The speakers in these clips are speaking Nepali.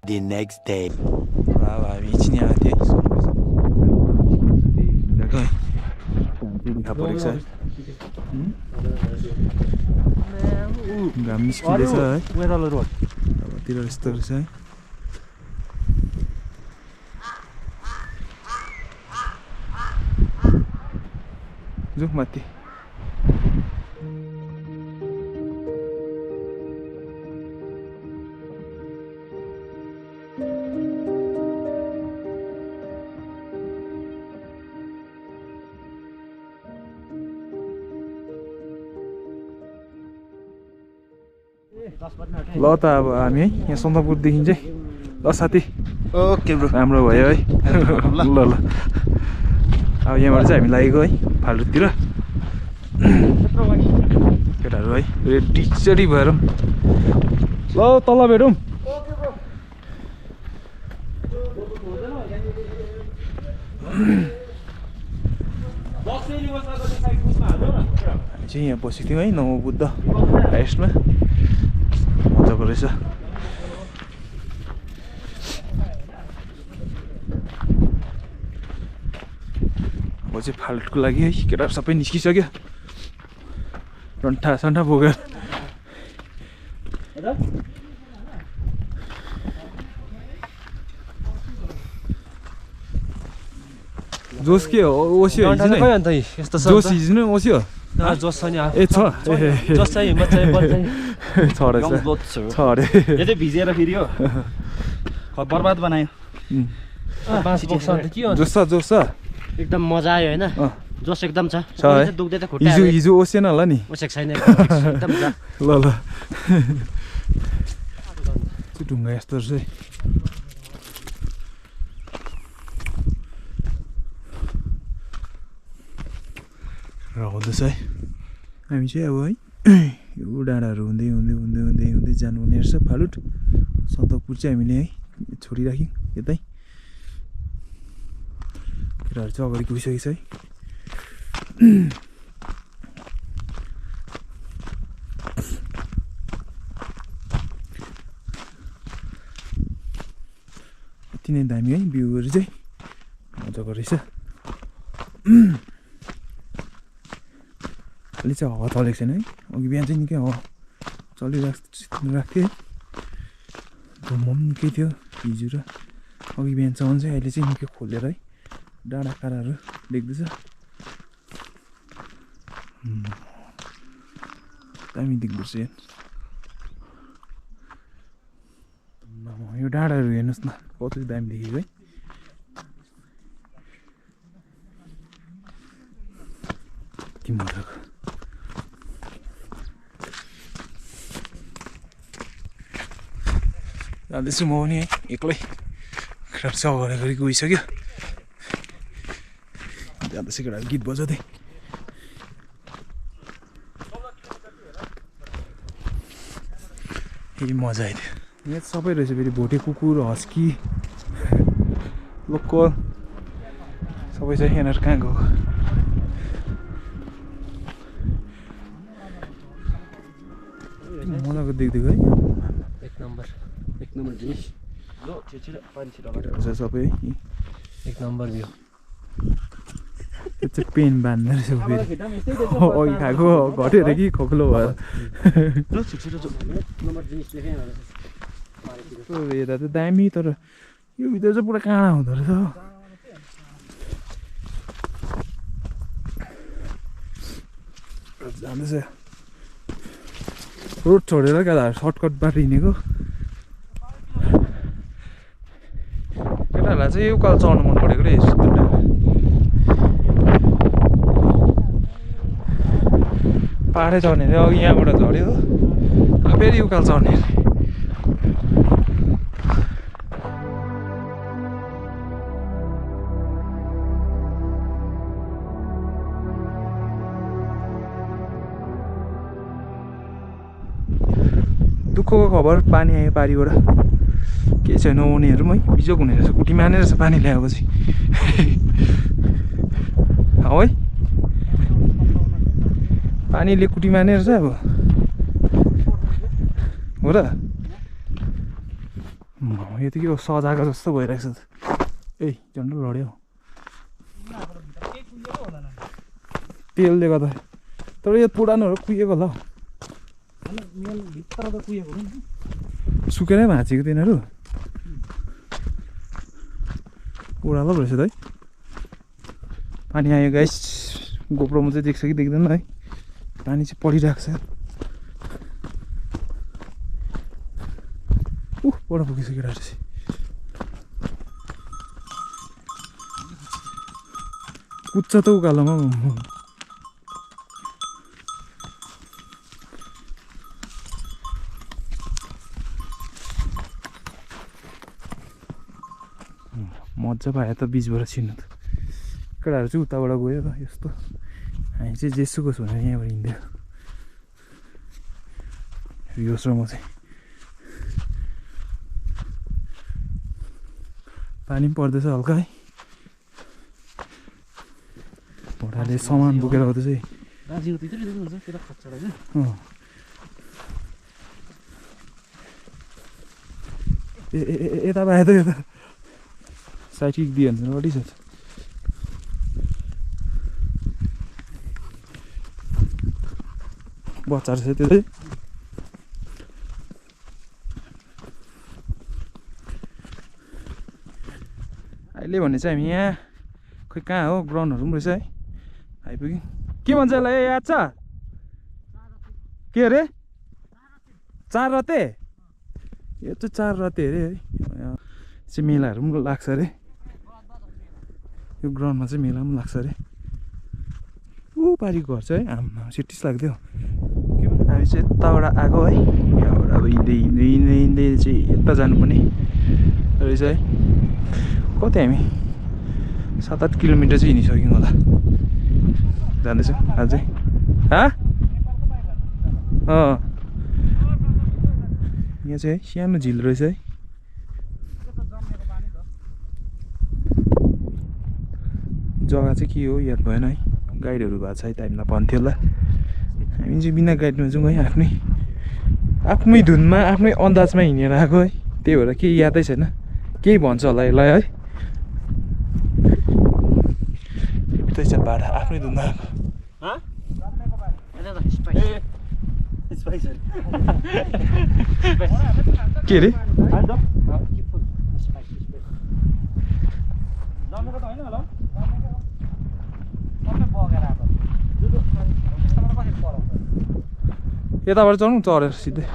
the next day. अब हामी एकछिन यहाँ थिएँ देखा परेको छ है घाम निस्किँदैछ है अबतिर यस्तो रहेछ है जाउँ माथि ल त अब हामी है यहाँ सन्दकपुरदेखि चाहिँ ल साथी ओके ब्रो राम्रो भयो है ल ल अब यहाँबाट चाहिँ हामी लागेको है फालुटतिर केटाहरू है रेडी सेडी भएर ल तल भेटौँ हामी चाहिँ यहाँ बसेको थियौँ है नवबुद्ध हाइस्टमा मजाको रहेछ अब चाहिँ फाल्टुको लागि है केटाहरू सबै निस्किसक्यो रन्ठा सन्ठा बोकेर जोस के हो ओस्यो जोस हिजो ओस्यो जोस छ नि ए छ जोस चाहिँ हिम्मत चाहिँ बल चाहिँ छ रहेछ छ अरे यतै भिजेर फेरि हो बर्बाद बनायो बाँस बोक्छ अन्त के हुन्छ जोस छ जोस छ एकदम मजा आयो हैन जोस एकदम छ है दुख्दै त खुट्टा हिजो हिजो ओसेन होला नि ओसेक छैन एकदम छ ल ल त्यो ढुङ्गा यस्तो रहेछ रहँदैछ है हामी चाहिँ अब है यो डाँडाहरू हुँदै हुँदै हुँदै हुँदै हुँदै जानुहुने रहेछ फालुट सन्दकपुर चाहिँ हामीले है छोडिराख्यौँ यतै केटाहरू चाहिँ अगाडि गइसकेको छ है यति नै दामी है भ्यूहरू चाहिँ मजाको रहेछ अहिले चाहिँ हावा चलेको छैन है अघि बिहान चाहिँ निकै हावा चलिराख्थ्यो घुम्म पनि निकै थियो हिजो र अघि बिहानसम्म चाहिँ अहिले चाहिँ निकै खोलेर है डाँडा काँडाहरू देख्दैछ दामी देख्दैछ यो डाँडाहरू हेर्नुहोस् न कति दामी देखेको है के मजाको जाँदैछु म पनि है एक्लै केटाहरू चाहिँ अगाडि गइसक्यो जाँदैछु केटाहरू गीत बजाउँदै फेरि मजा आइदियो यहाँ सबै रहेछ फेरि भोटे कुकुर हस्की लोकल सबै छ यहाँनिर कहाँ गएको मजाको देख्दिएको है एक नम्बर जिनिस लो छिटो पानी छिटो सबै एक नम्बर भ्यू त्यो चाहिँ पेन बाँध्दो रहेछ फेरि अघि खाएको घट्यो अरे कि खोक्लो भएर यता त दामी तर यो भित्र चाहिँ पुरा काँडा हुँदो रहेछ हो जाँदैछ रोड छोडेर केटाहरू सर्टकट बाटो हिँडेको केटाहरूलाई चाहिँ यो उकालो चढ्नु मन परेको रे पाहाडै चढ्ने अरे अघि यहाँबाट झऱ्यो हो फेरि उकालो चढ्ने अरे दुःखको खबर पानी आयो पारीबाट केही छैन आउनेहरू पनि है बिजोग हुने रहेछ कुटी माने रहेछ पानी ल्याएको चाहिँ है पानीले कुटी माने रहेछ अब हो र यो त के हो सजाएको जस्तो भइरहेको छ ए झन्डै लड्यो तेलले गर्दा तर यो पुरानोहरू कुहिएको होला भित्र त कुहिएको हो नि सुकेरै भाँचेको तिनीहरू ओह्रालो रहेछ त है पानी आयो गाइस गोप्रोमा चाहिँ देख्छ कि देख्दैन है पानी चाहिँ परिरहेको छ बडा पुगिसक्यो रहेछ कुच्छ त उकालोमा मजा पायो त बिचबाट छिर्नु त केटाहरू चाहिँ उताबाट गयो र यस्तो हामी चाहिँ जेसुको छु भनेर यहाँबाट हिँड्यो रियोस र म चाहिँ पानी पनि पर्दैछ हल्का है घोडाले सामान बोकेर आउँदैछ है दार्जिलिङ त्यति देख्नुहुन्छ त्यता खच्चडा क्या यता पाए त यता साइड किक दियो भने अडी छ बच्चाहरू छ त्यो चाहिँ अहिले भने चाहिँ हामी यहाँ खोइ कहाँ हो ग्राउन्डहरू पनि रहेछ है आइपुग्यौँ के भन्छ यसलाई याद छ के अरे चार रते यो चाहिँ चार रते अरे है चाहिँ मेलाहरू पनि लाग्छ अरे यो ग्राउन्डमा चाहिँ मेला पनि लाग्छ अरे ऊ पारिको घर चाहिँ आम्मा सिटिस लाग्थ्यो हामी चाहिँ यताबाट आएको है यहाँबाट अब हिँड्दै हिँड्दै हिँड्दै हिँड्दै चाहिँ यता जानुपर्ने रहेछ है कति हामी 7-8 किलोमिटर चाहिँ हिँडिसक्यौँ होला जाँदैछौँ अझै यहाँ चाहिँ सानो झिल रहेछ है जग्गा चाहिँ के हो याद भएन है गाइडहरू भएको छ है त हामीलाई भन्थ्यो होला हामी चाहिँ बिना गाइडमा जाउँ है आफ्नै धुनमा आफ्नै अन्दाजमा हिँडेर आएको है त्यही भएर केही यादै छैन केही भन्छ होला यसलाई है त्यही चाहिँ भाडा आफ्नै धुनमा आएको के अरे यताबाट चढौँ चढेर सिधै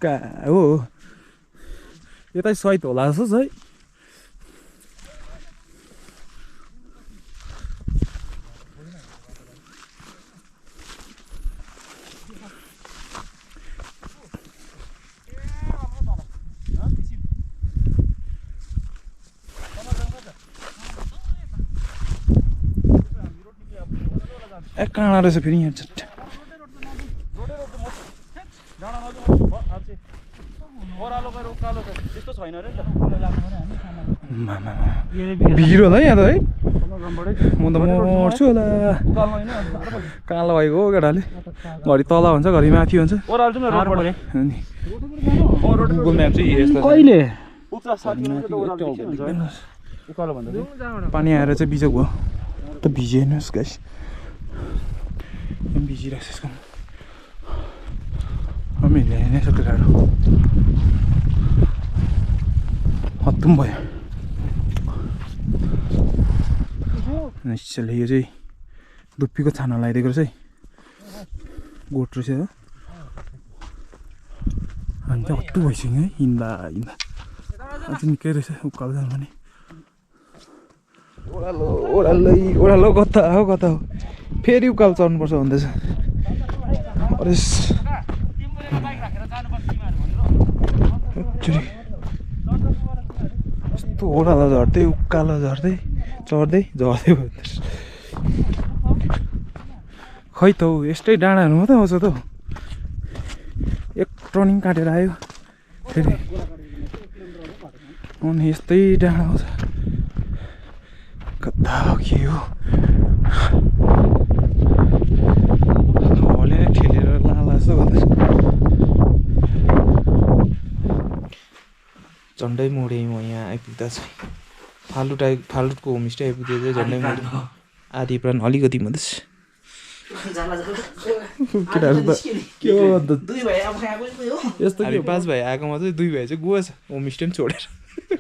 कहाँ हो यतै सहित होला जस्तो छ है ए काँडा रहेछ फेरि यहाँ चट्टा भिड होला है यहाँ त है म त मर्छु होला कालो भएको हो केटाले घरि तल हुन्छ घरि माथि हुन्छ गुगल म्याप चाहिँ कहिले पानी आएर चाहिँ बिजोक भयो त भिजेनस् गाइस भिजिरहेको छ यसको हामीले नै सक्यो गाडो हत्तुम भयो निश्चयले यो चाहिँ धुप्पीको छाना लगाइदिएको रहेछ है गोठ रहेछ हो हामी चाहिँ हत्तु भइसक्यो है हिँड्दा हिँड्दा अझै निकै रहेछ उकालो जानु भने ओह्रालो ओह्रालो ओह्रालो कता हो फेरि उकालो चढ्नुपर्छ भन्दैछ अरे यस्तो ओह्रालो झर्दै उकालो झर्दै चढ्दै झर्दै भन्दैछ खै त हौ यस्तै डाँडाहरू मात्रै आउँछ त एक टर्निङ काटेर आयो फेरि अनि यस्तै डाँडा आउँछ कता हो के हो हावाले नै ठेलेर लाला जस्तो गर्दा झन्डै मोडेँ म यहाँ आइपुग्दा चाहिँ फालुटको होमस्टे आइपुग्दा चाहिँ झन्डै मोडेँ आधी प्राण अलिकति मात्रै केटाहरू त के हो अन्त यस्तो के हो 5 भाइ आएकोमा चाहिँ 2 भाइ चाहिँ गएछ होमस्टे पनि छोडेर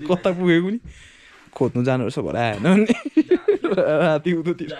कता पुगेको नि खोज्नु जानुपर्छ भएर आएन भने राति उतोतिर